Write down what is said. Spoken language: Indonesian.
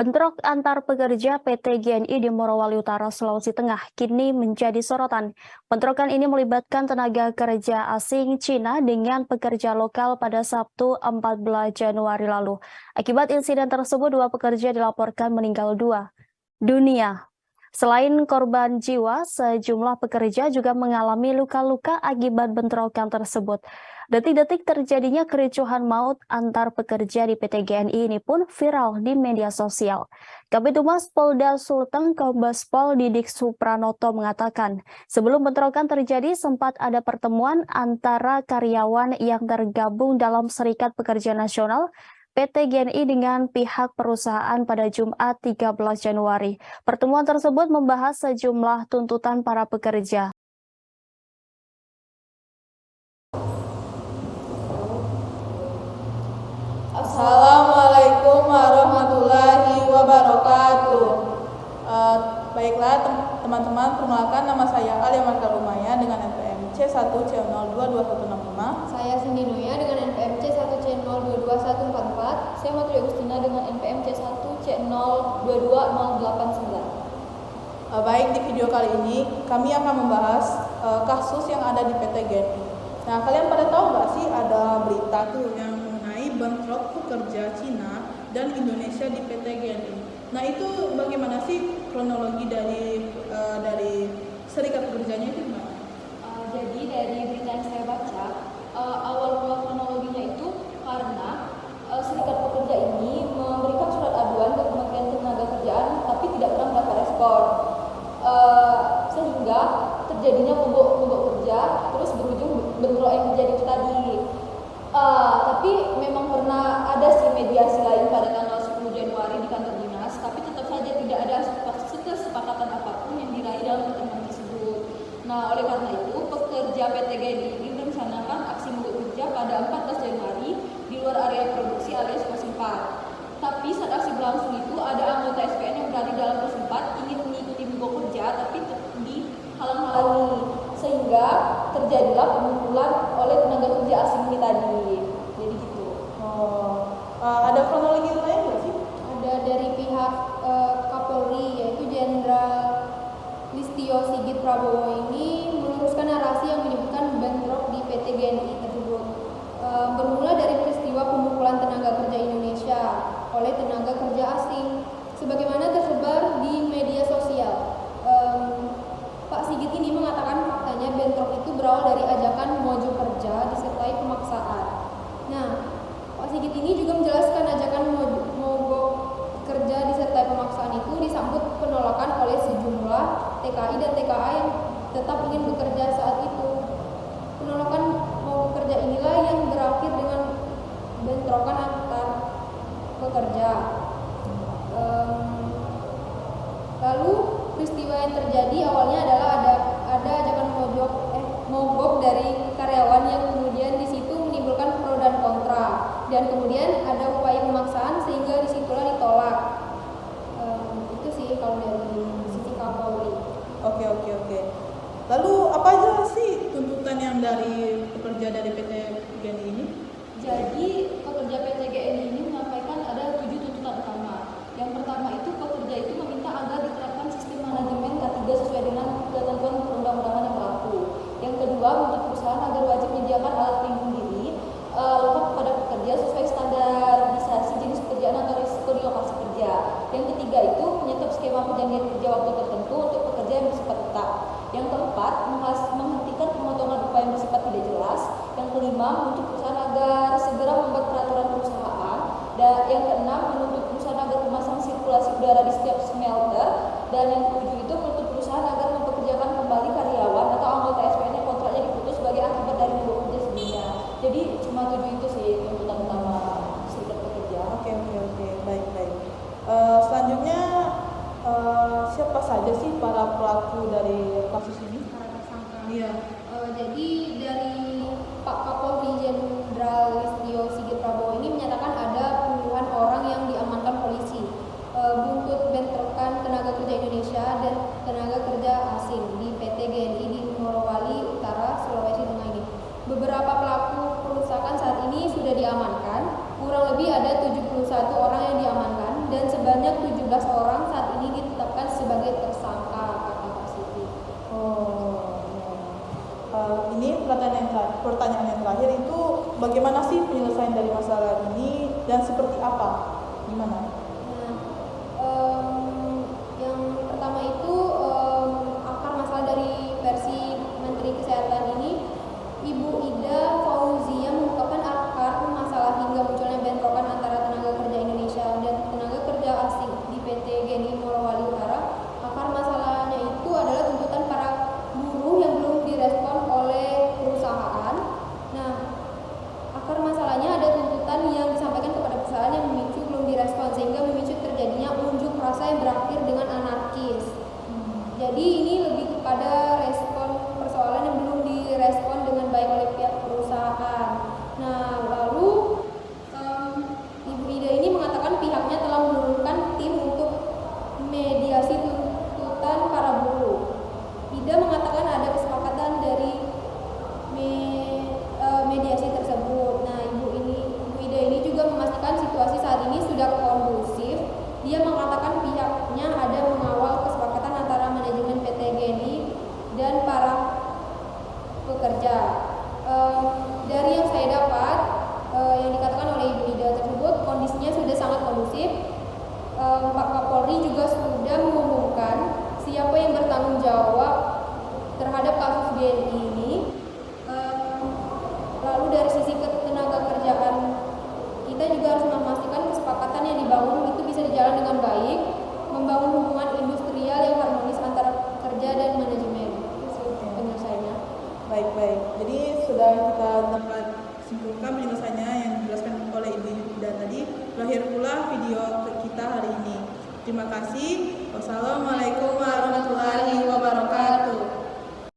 Bentrok antar pekerja PT GNI di Morowali Utara, Sulawesi Tengah kini menjadi sorotan. Bentrokan ini melibatkan tenaga kerja asing Cina dengan pekerja lokal pada Sabtu 14 Januari lalu. Akibat insiden tersebut, 2 pekerja dilaporkan meninggal dunia. Selain korban jiwa, sejumlah pekerja juga mengalami luka-luka akibat bentrokan tersebut. Detik-detik terjadinya kericuhan maut antar pekerja di PT GNI ini pun viral di media sosial. Kabid Humas Polda Sulteng Kombes Pol Didik Supranoto mengatakan, sebelum bentrokan terjadi sempat ada pertemuan antara karyawan yang tergabung dalam Serikat Pekerja Nasional PT GNI dengan pihak perusahaan pada Jumat 13 Januari. Pertemuan tersebut membahas sejumlah tuntutan para pekerja. Assalamualaikum warahmatullahi wabarakatuh. Baiklah teman-teman, perkenalkan nama saya Alia Marka Lumaya dengan NPM C1C022165. Saya Cindy Noya dengan NPM C1C022144. Saya Matri Agustina dengan NPM C1C022089. Baik, di video kali ini kami akan membahas kasus yang ada di PT GNI. Nah, kalian pada tahu nggak sih ada berita tuh yang mengenai bentrok pekerja Cina dan Indonesia di PT GNI. Nah, itu bagaimana sih kronologi dari serikat pekerjanya itu gimana? Jadi dari berita yang saya baca, awal mula kronologinya itu karena serikat pekerja ini memberikan surat aduan ke Kementerian Ketenagakerjaan tapi tidak pernah mendapat respon. Sehingga terjadinya mogok kerja, terus berujung bentrok yang terjadi itu tadi. Tapi memang pernah ada sih mediasi lain pada tanggal 10 Januari di kantor dinas, tapi tetap saja tidak ada kesepakatan apapun yang diraih dalam pertemuan tersebut. Nah, oleh karena itu, pekerja PT GNI ini merencanakan aksi mogok kerja pada 14 Januari di luar area produksi alias pos 4. Tapi saat aksi berlangsung itu, ada anggota SPN yang berada dalam pos 4 ingin mengikuti mogok kerja, tapi dihalang-halangi, sehingga terjadilah pemukulan oleh tenaga kerja asing ini tadi. Jadi gitu. Ada kronologi lain nggak sih? Ada dari pihak Kapolri, yaitu Jenderal Listio Sigit Prabowo ini meluruskan narasi yang menyebutkan bentrok di PT GNI tersebut bermula dari peristiwa pemukulan tenaga kerja Indonesia oleh tenaga kerja asing sebagaimana tersebar di media sosial. Pak Sigit ini mengatakan faktanya bentrok itu berawal dari ajakan mogok kerja disertai pemaksaan. Nah, Pak Sigit ini juga menjelaskan ajakan mogok kerja disertai pemaksaan itu disambut penolakan oleh sejumlah TKI dan TKA yang tetap ingin bekerja saat itu. Penolakan mogok kerja inilah yang berakhir dengan bentrokan antar pekerja. Lalu peristiwa yang terjadi awalnya adalah ada ajakan mogok dari karyawan yang kemudian di situ menimbulkan pro dan kontra, dan kemudian ada upaya pemaksaan sehingga disitulah ditolak. Itu sih kalau dari sisi Kapolri. Oke. Lalu apa aja sih tuntutan yang dari pekerja dari PT GNI ini? Jadi pekerja PT GNI ini menyampaikan ada 7 tuntutan utama. Yang pertama itu pekerja itu meminta agar diterapkan sistem manajemen K3 sesuai dengan ketentuan perundang-undangan yang berlaku. Yang kedua, menuntut perusahaan agar wajib menyediakan alat pelindung diri lengkap kepada pekerja sesuai standarisasi jenis pekerjaan atau risiko di lokasi kerja. Yang ketiga itu menyetop skema perjanjian kerja waktu tertentu untuk pekerja yang bersifat tetap. Yang keempat, menghentikan pemotongan upah yang bersifat tidak jelas. Yang kelima, menuntut perusahaan agar segera membuat peraturan perusahaan. Dan yang keenam, menuntut perusahaan agar memasang sirkulasi udara di setiap smelter. Dan yang ketujuh itu menuntut perusahaan agar mempekerjakan kembali karyawan atau anggota SPN yang kontraknya diputus sebagai akibat dari mogok kerja sebelumnya. Jadi cuma 7 itu sih tuntutan utama serikat pekerja. Oke, baik. Selanjutnya siapa saja sih para pelaku dari kasus ini? Para tersangka. Iya. Jadi dari Pak Kapolri Jenderal Listio Sigit Prabowo ini menyatakan ada puluhan orang yang diamankan 11 orang saat ini ditetapkan sebagai tersangka, kata Kak Siti. Oh, iya. Ini pertanyaan yang terakhir itu bagaimana sih penyelesaian dari masalah ini dan seperti apa? Gimana? Nah, yang pertama itu akar masalah dari versi Menteri Kesehatan ini, Ibu Ida Fauzia mengungkapkan akar masalah hingga munculnya bentrokan antara tenaga kerja Indonesia dan tenaga kerja asing di PT GNI Morowali Utara. Akar masalahnya itu adalah tuntutan para buruh yang belum direspon oleh perusahaan. Nah, akar masalahnya ada tuntutan yang disampaikan kepada perusahaan yang memicu belum direspon, sehingga memicu terjadinya unjuk rasa yang berakhir dengan anarkis. Jadi ini lebih kepada respon persoalan yang belum direspon dengan baik oleh pihak perusahaan. Nah, lalu Ibu Ida ini mengatakan pihaknya telah menurunkan tim untuk mediasi tuntutan para buruh. Ida mengatakan ada kesepakatan dari mediasi tersebut. Nah, Ibu Ida ini juga memastikan situasi saat ini sudah kondusif. Dia mengatakan pihaknya ada mengawal kesepakatan antara manajemen PT GNI dan para pekerja. Dari yang saya dapat, yang dikatakan oleh Ibu Ida tersebut, kondisinya sudah sangat kondusif. Pak Kapolri juga sudah mengumumkan siapa yang bertanggung jawab terhadap kasus GNI ini. Lalu dari sisi ketenaga kerjaan, kita juga harus memastikan kesepakatan yang dibangun itu bisa dijalan dengan baik, membangun hubungan industrial yang harmonis antara kerja dan manajemen. Penyelesaiannya. Baik. Jadi sudah kita dapat simpulkan penyelesaiannya yang dijelaskan oleh Ibu Ida tadi. Berakhir pula video kita hari ini. Terima kasih. Wassalamualaikum